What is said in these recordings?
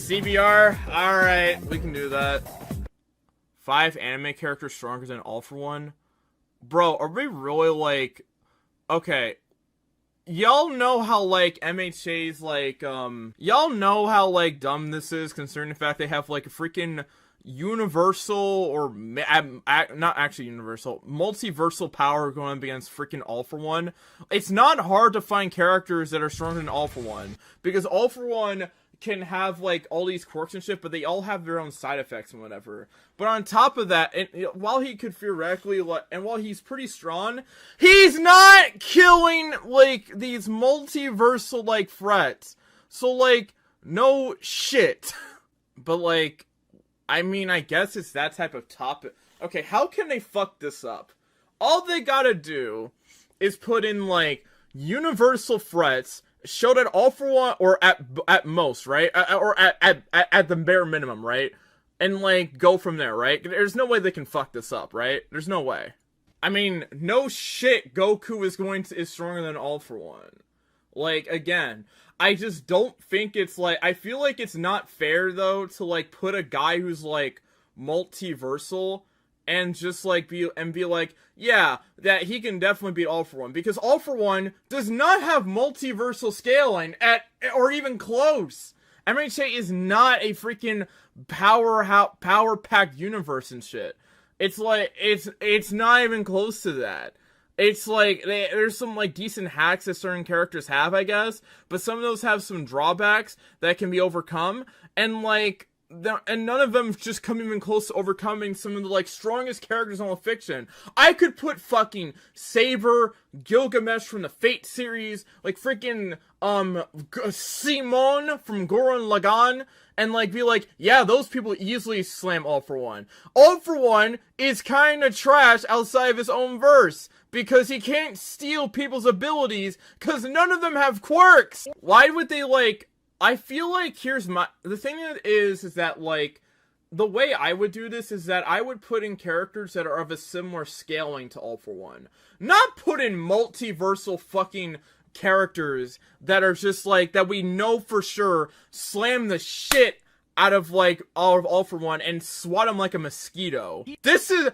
CBR? Alright, we can do that. 5 anime characters stronger than All For One? Bro, are we really like... Okay. Y'all know how, like, MHA's, like, y'all know how, like, dumb this is, concerning the fact they have, like, a freaking universal, or, not actually universal, multiversal power going up against freaking All For One. It's not hard to find characters that are stronger than All For One, because All For One can have, like, all these quirks and shit, but they all have their own side effects and whatever. But on top of that, and while he could theoretically, like, and while he's pretty strong, he's not killing, like, these multiversal, like, threats. So, like, no shit. But, like, I mean, I guess it's that type of topic. Okay, how can they fuck this up? All they gotta do is put in, like, universal threats, show that All For One, or at most, right? Or at the bare minimum, right? And, like, go from there, right? There's no way they can fuck this up, right? There's no way. I mean, no shit, Goku is stronger than All For One. Like, again, I just don't think it's, like, I feel like it's not fair, though, to, like, put a guy who's, like, multiversal and just, like, be like, yeah, that he can definitely beat All For One, because All For One does not have multiversal scaling or even close. MHA is not a freaking power-packed universe and shit. It's like, it's not even close to that. It's like, there's some, like, decent hacks that certain characters have, I guess, but some of those have some drawbacks that can be overcome, and, like, and none of them just come even close to overcoming some of the, like, strongest characters in all of fiction. I could put fucking Saber, Gilgamesh from the Fate series, like, freaking, Simon from Gurren Lagann, and, like, be like, yeah, those people easily slam All For One. All For One is kinda trash outside of his own verse, because he can't steal people's abilities, because none of them have quirks! Why would they, like... I feel like the thing is that, like, the way I would do this is that I would put in characters that are of a similar scaling to All For One. Not put in multiversal fucking characters that are just, like, that we know for sure slam the shit out of, like, All For One and swat him like a mosquito. This is...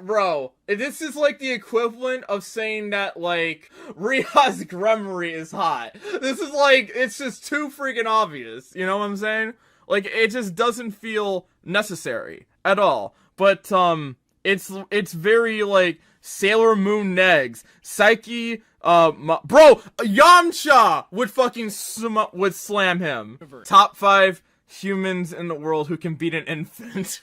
Bro, this is like the equivalent of saying that, like, Ria's Gremory is hot. This is like, it's just too freaking obvious, you know what I'm saying? Like, it just doesn't feel necessary at all. But, it's very, like, Sailor Moon Negs, Psyche, bro, Yamcha would slam him. Top 5 humans in the world who can beat an infant.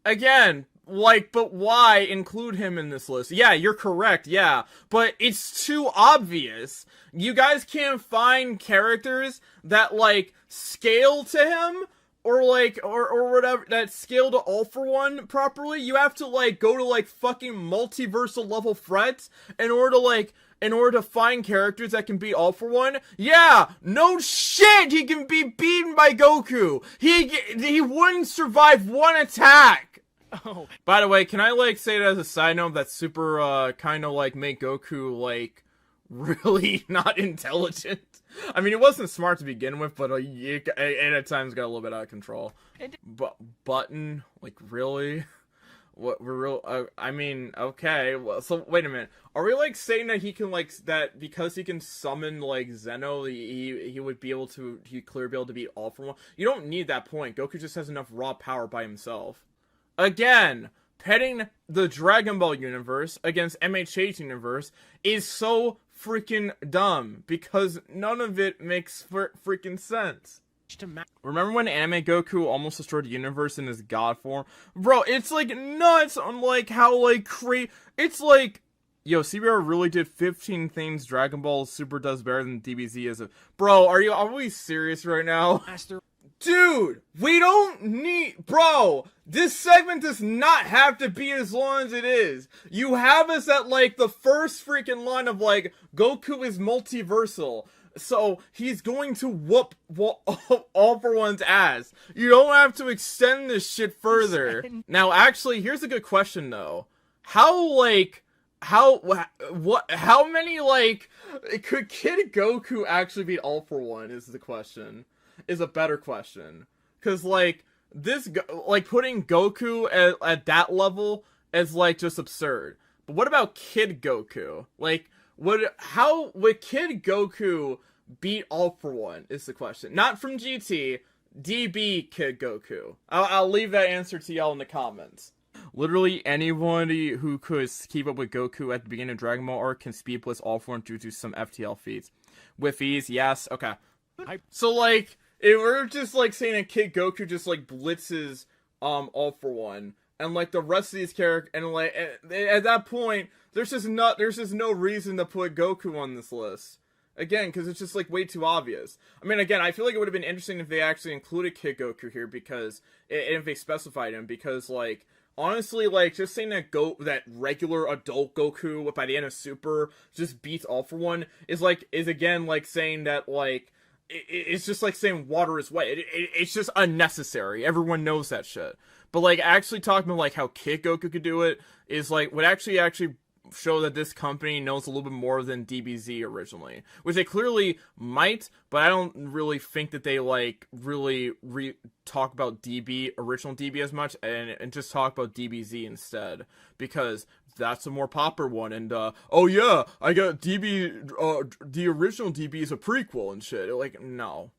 Again, like, but why include him in this list? Yeah, you're correct, yeah. But it's too obvious. You guys can't find characters that, like, scale to him, or, like, or whatever, that scale to All For One properly. You have to, like, go to, like, fucking multiversal level threats in order to find characters that can beat All For One. Yeah, no shit, he can be beaten by Goku. He wouldn't survive one attack. Oh. By the way, can I, like, say that as a side note that super, kind of, like, make Goku, like, really not intelligent? I mean, it wasn't smart to begin with, but it at times got a little bit out of control. Button? Like, really? What, we're real, I mean, okay, well, so, wait a minute. Are we, like, saying that he can, like, that because he can summon, like, Zeno, he would be able to, he'd clearly be able to beat All For One? You don't need that point. Goku just has enough raw power by himself. Again, pitting the Dragon Ball universe against MHA's universe is so freaking dumb, because none of it makes freaking sense. Remember when Anime Goku almost destroyed the universe in his god form? Bro, it's, like, nuts on, like, how, like, it's, like, yo, CBR really did 15 things Dragon Ball Super does better than DBZ as a... Bro, are we serious right now? Dude, we don't need... Bro, this segment does not have to be as long as it is. You have us at, like, the first freaking line of, like, Goku is multiversal, so he's going to whoop All For One's ass. You don't have to extend this shit further. Now, actually, here's a good question, though. How, like... How many, like... Could Kid Goku actually beat All For One, is the question. is a better question. Because, like, putting Goku at that level is, like, just absurd. But what about Kid Goku? Like, how would Kid Goku beat All For One is the question. Not from GT, DB Kid Goku. I'll leave that answer to y'all in the comments. Literally anybody who could keep up with Goku at the beginning of Dragon Ball arc can speed blitz All For One due to some FTL feats. With ease, yes, okay. So, like, if we're just, like, saying a Kid Goku just, like, blitzes, All For One, and, like, the rest of these characters, and, like, at that point, there's just no reason to put Goku on this list. Again, because it's just, like, way too obvious. I mean, again, I feel like it would have been interesting if they actually included Kid Goku here, because, if they specified him, because, like, honestly, like, just saying that regular adult Goku by the end of Super just beats All For One is again, like, saying that, like, it's just like saying water is wet. It's just unnecessary. Everyone knows that shit. But, like, actually talking about, like, how Kid Goku could do it is, like, would actually show that this company knows a little bit more than DBZ originally. Which they clearly might, but I don't really think that they, like, really talk about original DB as much, and just talk about DBZ instead. Because that's a more popular one, and, oh yeah, I got DB, the original DB is a prequel and shit. Like, no.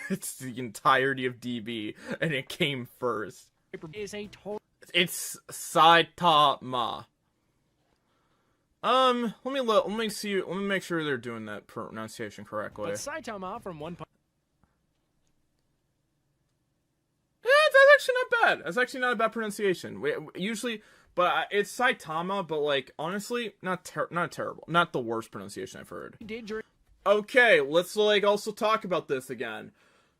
It's the entirety of DB, and it came first. It's Saitama. Let me make sure they're doing that pronunciation correctly. But Saitama from One Punch. Yeah, that's actually not bad. That's actually not a bad pronunciation. Usually, but it's Saitama, but, like, honestly, not terrible. Not the worst pronunciation I've heard. Okay, let's, like, also talk about this again.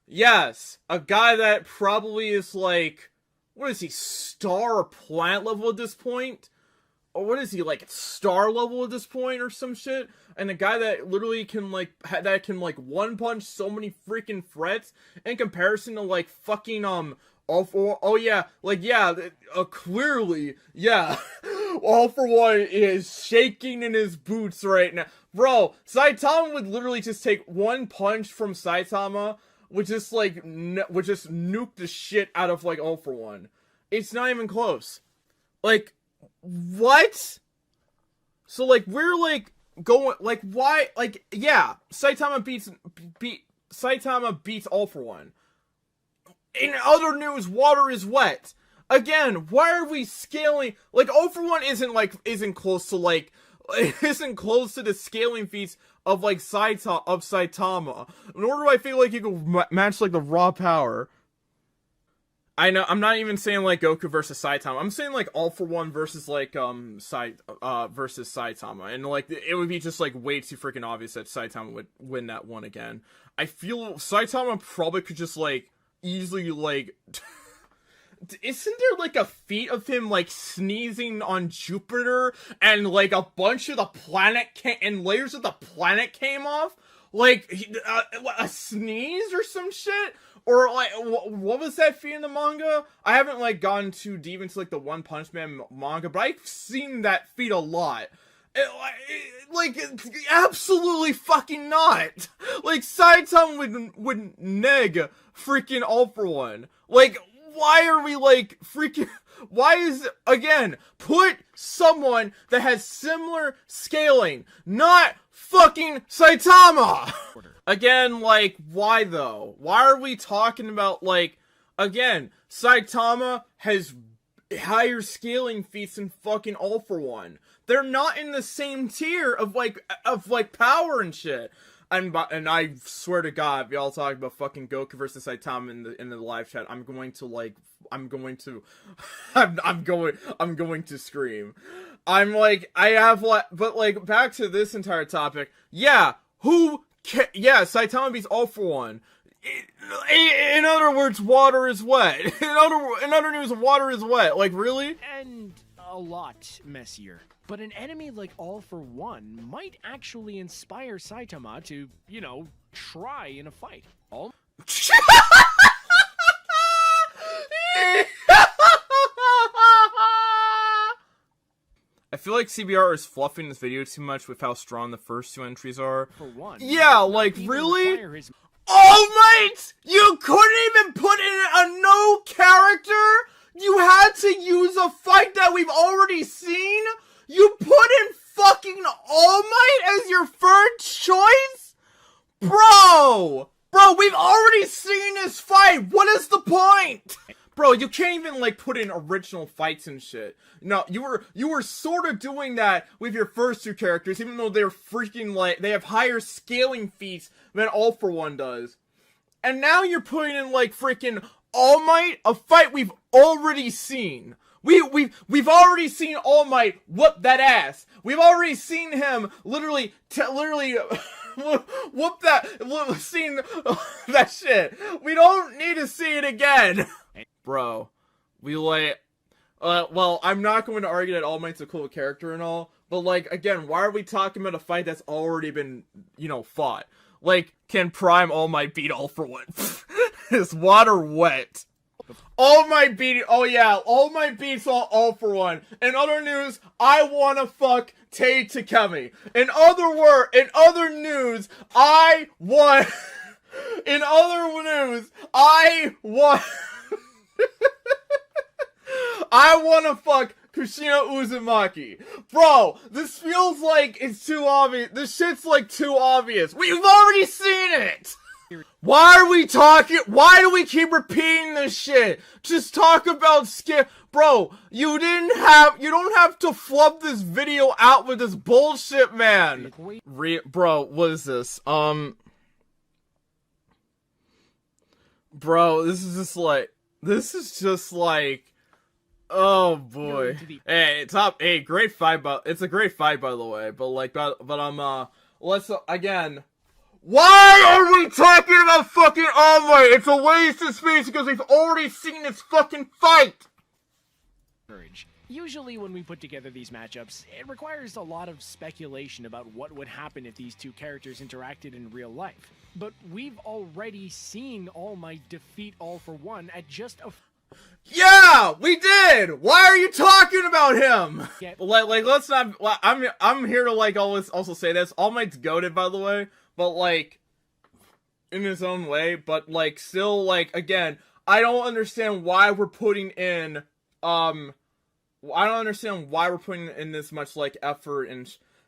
Yes, a guy that probably is, like, what is he, star or planet level at this point? Or what is he, like, star level at this point or some shit? And a guy that literally can, like, one punch so many freaking threats in comparison to, like, fucking, clearly, yeah, All For One is shaking in his boots right now. Bro, Saitama would literally just take one punch from Saitama, would just nuke the shit out of, like, All For One. It's not even close. Like, what? So, like, we're, like, going, like, why, like, yeah, Saitama beats All For One. In other news, water is wet. Again, why are we scaling, like, All For One isn't close to, like, isn't close to the scaling feats of, like, Saitama. Nor do I feel like you could match, like, the raw power. I know, I'm not even saying, like, Goku versus Saitama. I'm saying, like, All For One versus, like, versus Saitama. And, like, it would be just, like, way too freaking obvious that Saitama would win that one again. I feel Saitama probably could just, like, easily, like... Isn't there, like, a feat of him, like, sneezing on Jupiter and, like, a bunch of the planet and layers of the planet came off? Like, a sneeze or some shit? Or, like, what was that feat in the manga? I haven't, like, gone too deep into, like, the One Punch Man manga, but I've seen that feat a lot. Like, absolutely fucking not! Like, Saitama would neg freaking All For One. Like, why are we, like, freaking... Why is... Again, put someone that has similar scaling, not fucking Saitama! Again, like, why, though? Why are we talking about, like... Again, Saitama has higher scaling feats than fucking All For One. They're not in the same tier of power and shit. And I swear to God, if y'all talk about fucking Goku versus Saitama in the live chat, I'm going to scream. I'm like, but like, back to this entire topic. Yeah, Saitama beats All For One. In other words, water is wet. In other news, water is wet. Like, really? And a lot messier. But an enemy like All For One might actually inspire Saitama to, you know, try in a fight. I feel like CBR is fluffing this video too much with how strong the first two entries are. For one, yeah, like, really? Oh All Might! You couldn't even put in a no character? You had to use a fight that we've already seen? You put in fucking All Might as your first choice? Bro! Bro, we've already seen this fight! What is the point? Bro, you can't even, like, put in original fights and shit. No, you were sort of doing that with your first two characters, even though they're freaking, like, they have higher scaling feats than All For One does. And now you're putting in, like, freaking All Might, a fight we've already seen. We've already seen All Might whoop that ass. We've already seen him literally whoop that, seen that shit. We don't need to see it again. Bro, we like, well, I'm not going to argue that All Might's a cool character and all, but like, again, why are we talking about a fight that's already been, you know, fought? Like, can Prime All Might beat All For One? Is water wet? All Might beat, oh yeah, All Might beats all For One. In other news, I wanna fuck Tay Takemi. In other news, I want, in other news, I want, I wanna fuck Kushina Uzumaki. Bro, this feels like it's too obvious. This shit's like too obvious. We've already seen it! Why are we talking? Why do we keep repeating this shit? Just talk about Bro, you don't have to flub this video out with this bullshit, man. Bro, what is this? Bro, this is just like, oh boy. Hey, great fight, it's a great fight, by the way, let's, again, why are we talking about fucking All Might? It's a waste of space because we've already seen this fucking fight! Usually when we put together these matchups, it requires a lot of speculation about what would happen if these two characters interacted in real life. But we've already seen All Might defeat All For One at just a... Yeah, we did! Why are you talking about him? Yeah. Like, let's not, I'm here to, like, also say this. All Might's goated, by the way, but, like, in his own way, but, like, still, like, again, I don't understand why we're putting in, I don't understand why we're putting in this much, like, effort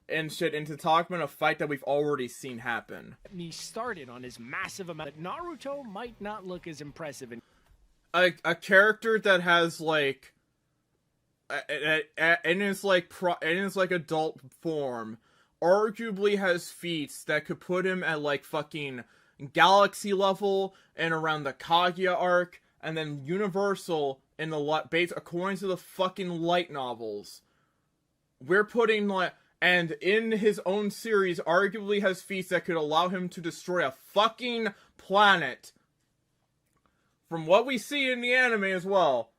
and shit into talking about a fight that we've already seen happen. He started on his massive amount. Naruto might not look as impressive in a character that has, like, in his like adult form, arguably has feats that could put him at, like, fucking galaxy level and around the Kaguya arc, and then universal in the base according to the fucking light novels. We're putting, like, and in his own series, arguably has feats that could allow him to destroy a fucking planet. From what we see in the anime as well.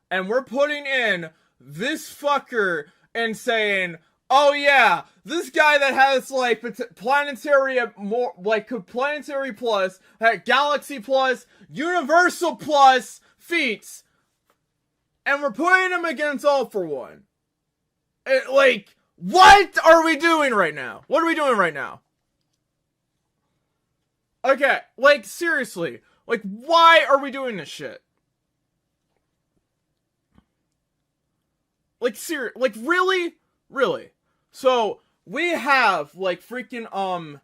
And we're putting in this fucker and saying, oh yeah, this guy that has, like, planetary plus, galaxy plus, universal plus feats. And we're putting him against All For One. Like, what are we doing right now? What are we doing right now? Okay, like, seriously. Like, why are we doing this shit? Like, like, really? Really? So, we have, like, freaking,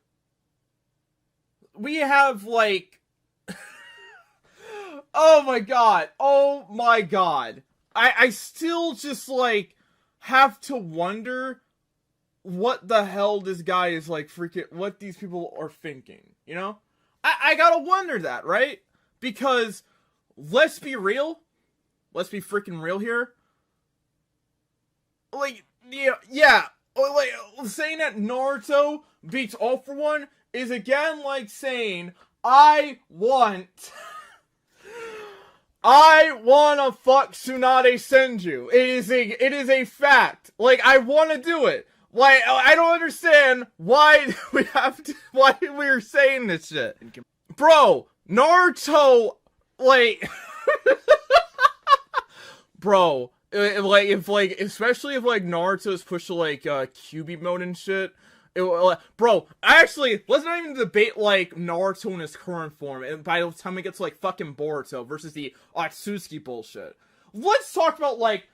we have, like, oh my god. I still just, like, have to wonder what the hell this guy is, like, freaking, what these people are thinking, you know? I gotta wonder that, right? Because, let's be real. Let's be freaking real here. Like, yeah. Like, saying that Naruto beats All For One is again like saying, I wanna fuck Tsunade Senju. It is a fact. Like, I wanna do it. Like, I don't understand why why we're saying this shit. Bro, Naruto, like, bro, like, especially if, like, Naruto is pushed to, like, QB mode and shit, Bro, actually, let's not even debate, like, Naruto in his current form, and by the time we get to, like, fucking Boruto versus the Atsuki bullshit. Let's talk about, like,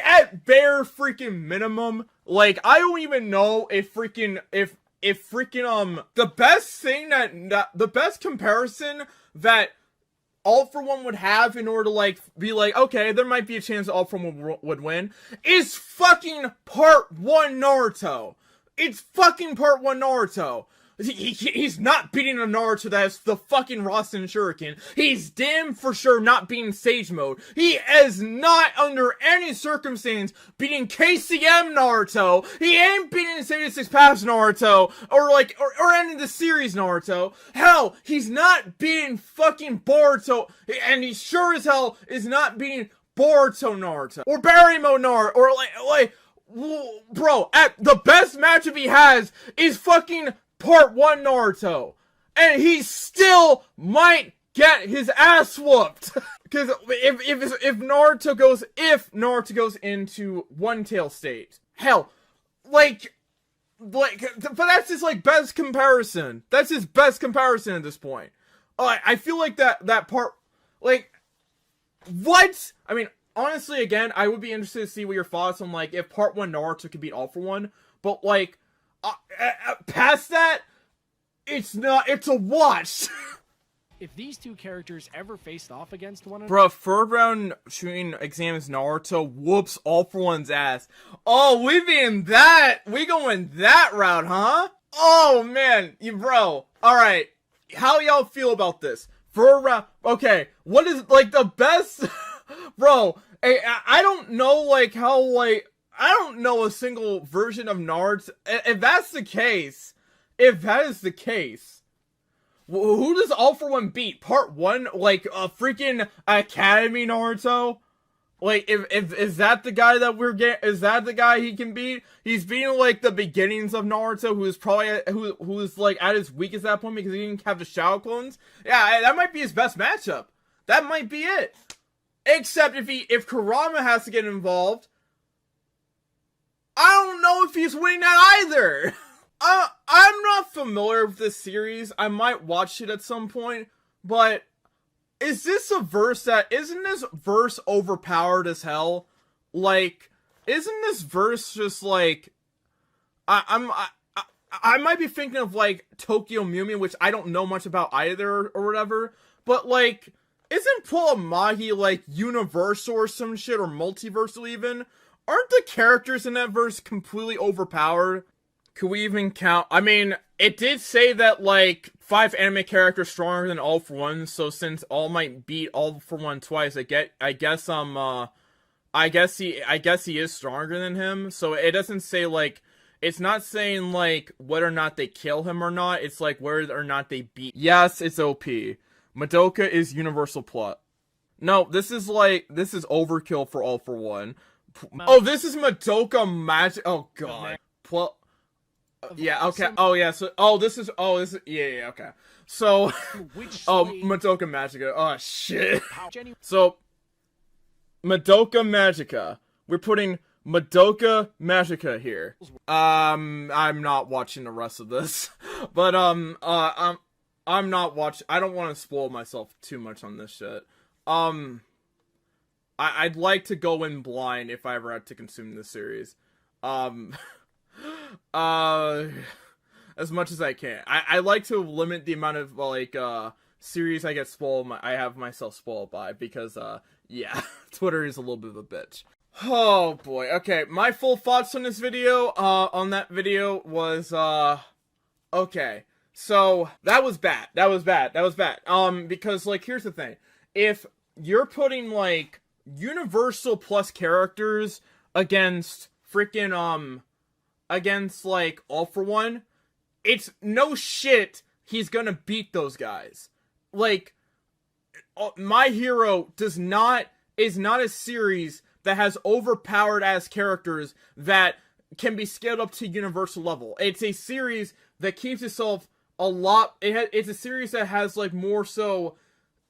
at bare freaking minimum, like, I don't even know if freaking, the best thing the best comparison that All For One would have in order to, like, be like, okay, there might be a chance All For One would win, is fucking Part 1 Naruto. It's fucking Part 1 Naruto. He's not beating a Naruto that has the fucking Rasen Shuriken. He's damn for sure not beating Sage Mode. He is not, under any circumstance, beating KCM Naruto. He ain't beating 76 Paths Naruto. Or any of the series Naruto. Hell, he's not beating fucking Boruto. And he sure as hell is not beating Boruto Naruto. Or Barry Mode Naruto. Or bro, the best matchup he has is fucking Part 1 Naruto. And he still might get his ass whooped. Because if Naruto goes into One Tail state. Hell, but that's his, like, best comparison. That's his best comparison at this point. I feel like that part, like, what? I mean, honestly, again, I would be interested to see what your thoughts on, like, if Part 1 Naruto could beat All For One. But, like, past that, it's a watch. If these two characters ever faced off against one another... Bro, third round shooting examines Naruto, whoops All For One's ass. Oh, we going that route, huh? Oh, man, bro. Alright, how y'all feel about this? Third round, okay, what is, like, the best... Bro, I don't know, like, how, like... I don't know a single version of Naruto. If that is the case, who does All For One beat? Part 1? Like, a freaking Academy Naruto? Like, if is that the guy that is that the guy he can beat? He's beating, like, the beginnings of Naruto, who's like, at his weakest at that point because he didn't have the Shadow clones. Yeah, that might be his best matchup. That might be it. Except if Kurama has to get involved, I don't know if he's winning that either. I'm not familiar with this series. I might watch it at some point, but isn't this verse overpowered as hell? Like, isn't this verse just like, I might be thinking of, like, Tokyo Mew Mew, which I don't know much about either or whatever, but, like, isn't Puella Magi, like, universal or some shit, or multiversal even? Aren't the characters in that verse completely overpowered? Could we even count? I mean, it did say that, like, 5 anime characters stronger than All For One, so since All might beat All For One twice, I guess he is stronger than him. So it doesn't say, like, it's not saying, like, whether or not they kill him or not. It's like whether or not they beat. Yes, it's OP. Madoka is universal plot. No, this is overkill for All For One. Oh, this is Madoka Magic. Oh god. Yeah. Okay. Oh yeah. So. This is. Yeah. Okay. So. Madoka Magica. Oh shit. So. Madoka Magica. We're putting Madoka Magica here. I'm not watching the rest of this, but I'm not watching. I don't want to spoil myself too much on this shit. I'd like to go in blind if I ever had to consume this series. As much as I can. I like to limit the amount of, like, series I have myself spoiled by, because, yeah, Twitter is a little bit of a bitch. Oh, boy. Okay, my full thoughts on this video, on that video was, okay. So, that was bad. Because, like, here's the thing. If you're putting, like, universal plus characters against freaking, against, like, All For One, it's no shit he's gonna beat those guys. Like, My Hero is not a series that has overpowered ass characters that can be scaled up to universal level. It's a series that keeps itself a lot, it's a series that has, like, more so,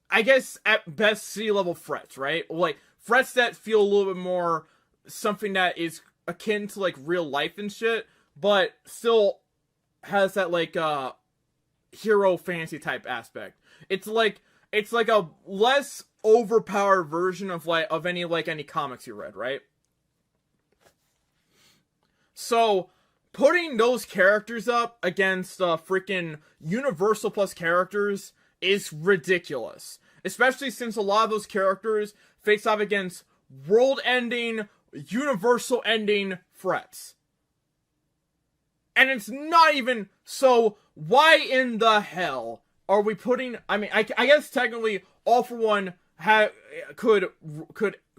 I guess, at best, C-level threats, right? Like, threats that feel a little bit more something that is akin to, like, real life and shit. but still has that like hero fantasy type aspect. It's like a less overpowered version of any comics you read, right? So putting those characters up against freaking Universal Plus characters is ridiculous. Especially since a lot of those characters face off against world-ending, universal-ending threats. And it's not even... So, why in the hell are we putting... I mean, I guess technically, All For One could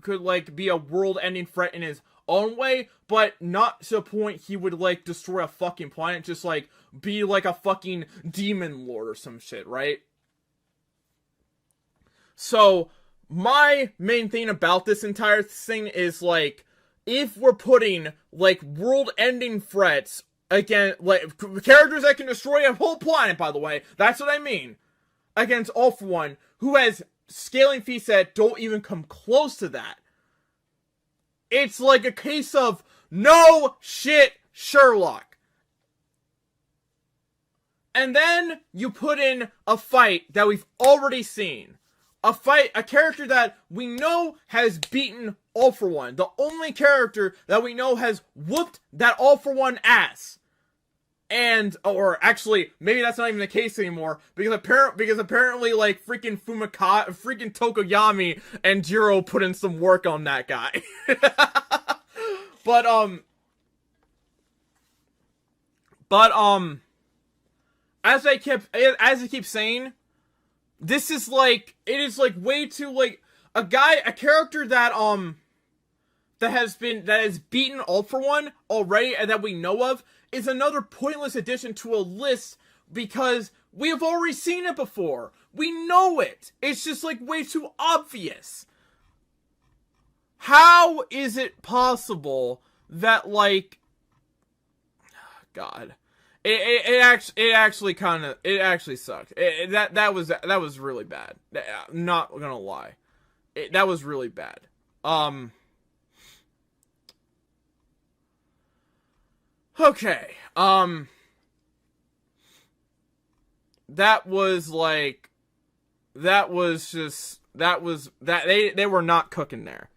like, be a world-ending threat in his own way, but not to the point he would, like, destroy a fucking planet, just, like, be, like, a fucking demon lord or some shit, right? So, my main thing about this entire thing is, like, if we're putting, like, world-ending threats, again, like, characters that can destroy a whole planet, by the way, that's what I mean, against All For One, who has scaling feats that don't even come close to that. It's like a case of, no shit, Sherlock. And then you put in a fight that we've already seen. A character that we know has beaten All For One. The only character that we know has whooped that All For One ass. And, or actually, maybe that's not even the case anymore, because apparently, like, freaking freaking Tokoyami and Jiro put in some work on that guy. But, as I keep saying, this is, like, it is, like, way too, like, a character that has beaten All For One already, and that we know of, is another pointless addition to a list, because we have already seen it before. We know it. It's just, like, way too obvious. How is it possible that, like, God, it actually sucked. That was really bad. I'm not gonna lie. That was really bad. Okay, they were not cooking there.